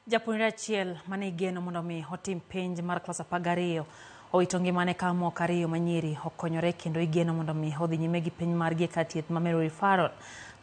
Japuonjre achiel mane igeno mondo mi otim penj mar klas 12 owito ngimane ka moko ariyo manyiri okonyore kendo igeno mondo mi odhi nyime gi penj margi e kar thieth ma Meru Referral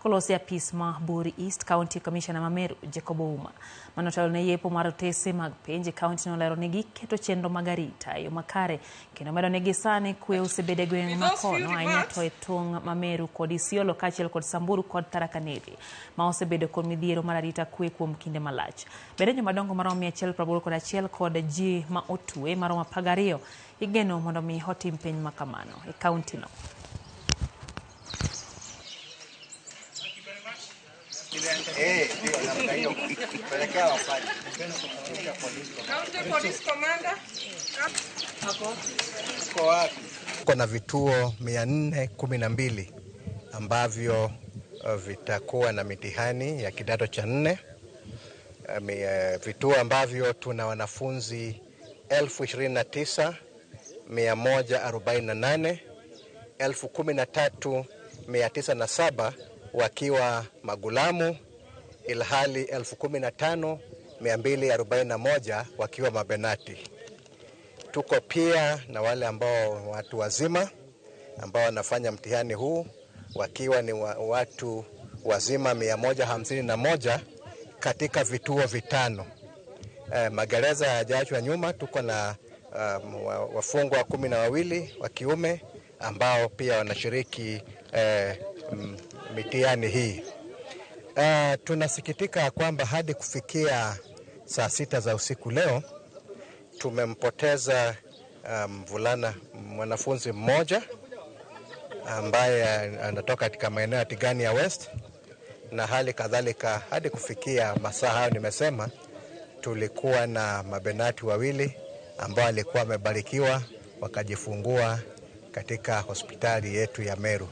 kolosi e apis ma Buri East County Commissioner ma Meru Jacob Ouma. Manotelo ne yepo mar otese mag penj kaunti no lero negi keto chenro mag arita yo makare kendo medo negi sani kwe osebedo e gweng' ma kono ahinya to e tong' ma Meru kod Isiolo kaachiel kod Samburu kod Tharaka Nithi ma osebedo kod midhiero mar arita kwe kuom kinde malach. Bende jomadongo maromo 181 kod ji ma otwe maromo 12 igeno mondo mi otim penj ma kamano e kaunti no. Kuna vituo 412 ambavyo vitakuwa na mitihani ya kidato cha 4. Vituo ambavyo tuna wanafunzi 29,148, 13,907 wakiwa Magulamu, ilhali 15,241 wakiwa Mabenati. Tuko pia na wale ambao watu wazima ambao wanafanya mtihani huu wakiwa ni watu wazima 151 katika vituo 5. Magereza hayajaachwa nyuma, tuko na wafungwa 12 wa kiume ambao pia wanashiriki mitihani hii. Tunasikitika kwamba hadi kufikia saa 6 za usiku leo tumempoteza mwanafunzi mmoja ambaye anatoka katika maeneo ya Tigania West, na hali kadhalika hadi kufikia masaa hayo nimesema tulikuwa na Mabenati 2 ambao walikuwa wamebarikiwa wakajifungua katika hospitali yetu ya Meru.